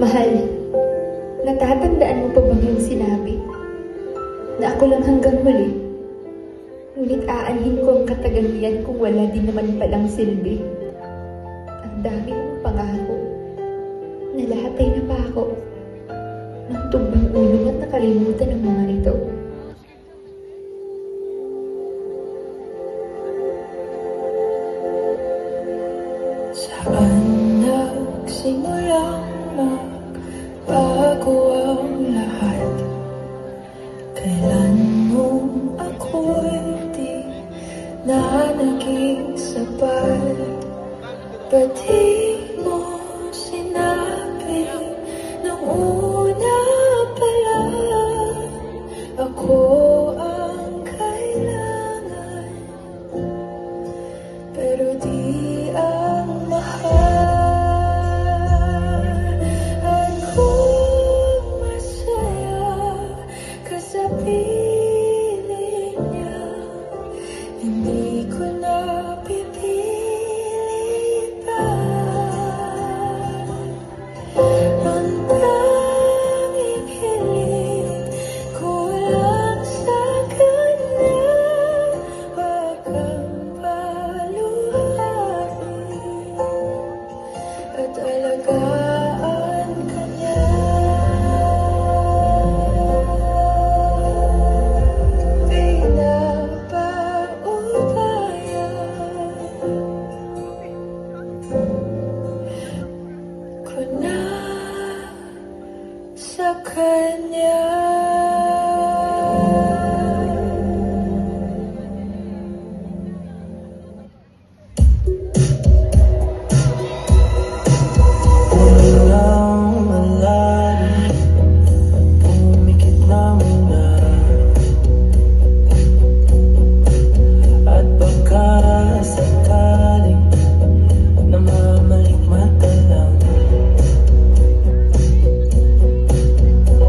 Mahal, natatandaan mo pa bang yung sinabi na ako lang hanggang huli? Ngunit aanhin ko ang katagalan kung wala din naman palang silbi. Ang dami mong pangako na lahat ay napako. Nang tugbang ulo at nakalimutan ang mga ito. Saan nagsimulang magbago ang lahat? Kailan nung ako'y di na naging sapat? Ba't di mo sinabi nung una pa lang ako ang kailangan? Pero di ang mahal at kung masaya ka sa piling niya, hindi ko na pipilit pa. Ang tanging hiling ko lang sa kanya, wag kang paluhain at alagaan ka niya. Pinapaubayan ko na sa kanya. Walang malalim, pumikit na muna, at baka sakaling namamalikmata lang.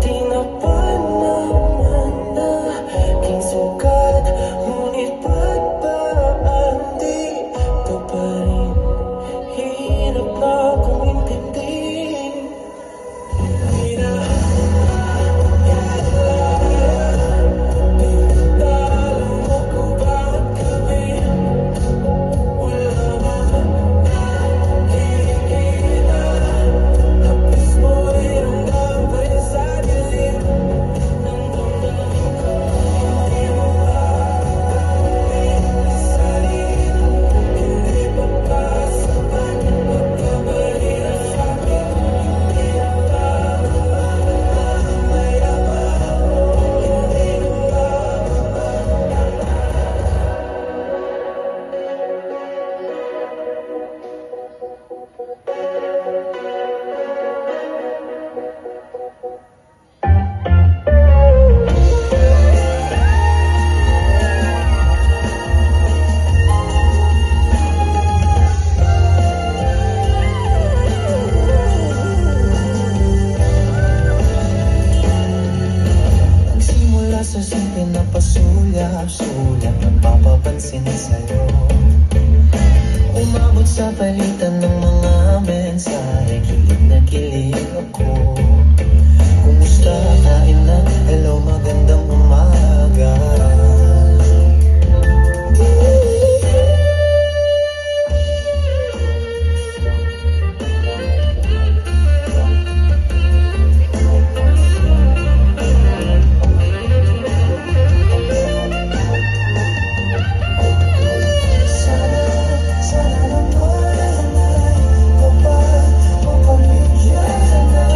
Di na pa naman na aking sukat, ngunit ba't parang di ka pa rin? Hirap na akong intindihin. Pinagdalo mo ko bakit kami wala bang nakikita? Hapis mo yung gabay sa dilim ng damdamin ko. Hindi mo ba gawin isalin? Hindi ba pa sapat magkabalihan sa akin? Hindi na ba mamaya pa? Hindi na ba nagsimula sa simple na pasulyap-sulyap, napapapansin sa'yo. Umabot sa palitan ng mga mensahe, kilig na kilig ako. Kumusta, kain na, hello, magandang umaga. Sana lang wala na iba pa mapapigyan na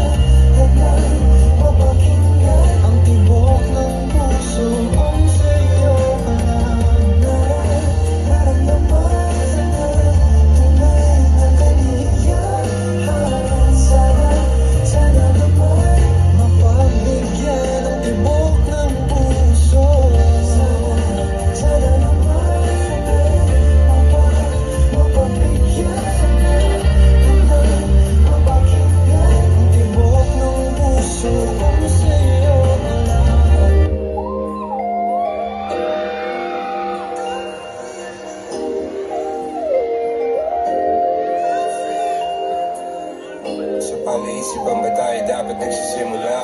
Sa palaisipan ba tayo dapat nagsisimula?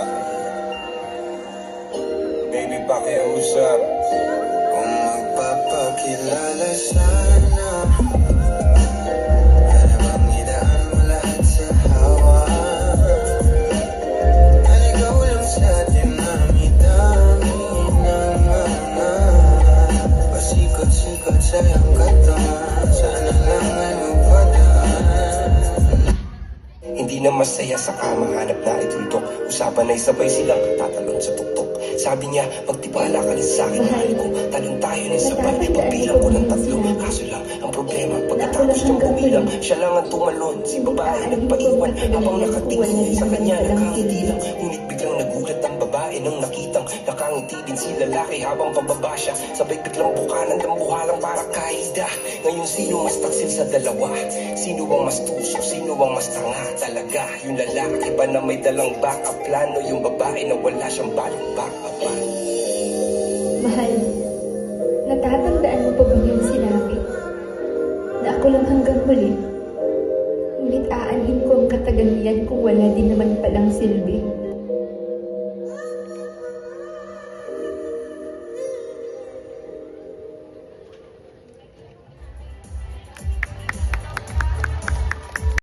Baby, pakiusap. Kung magpapakilala sana, para bang idaan mo lahat sa hawa. Naligaw lang sa dinami-dami ng mga pasikot-sikot sa iyong katawan. Sana lang ay magpadaan. Hindi na masaya sa kama, hanap na ituldok. Usapan ay sabay silang tatalon sa tuktok. Sabi niya, magtibala ka rin sa akin, mahal ko. Talon tayo ng sabay, pagbilang ko ng tatlo. Kaso lang, ang problema, pagkatapos niyang bumilang, siya lang ang tumalon. Si babae nagpaiwan, habang nakatingin sa kanya, nakangiti lang. Ngunit biglang nagulat ang babae nang nakitang nakangiti din si lalaki habang pababa siya. Sabay biglang bukanan ng buhalang para kaida. Ngayon sino mas taksil sa dalawa? Sino ang mas tuso? Sino ang mas tanga talaga? Yung lalaki ba na may dalang backup plano? Yung babae na wala siyang balong backup plan? Mahal, natatandaan mo pa bang yung sinabi na ako lang hanggang huli? Ngunit aanhin ko ang kataganyan kung wala din naman palang silbi.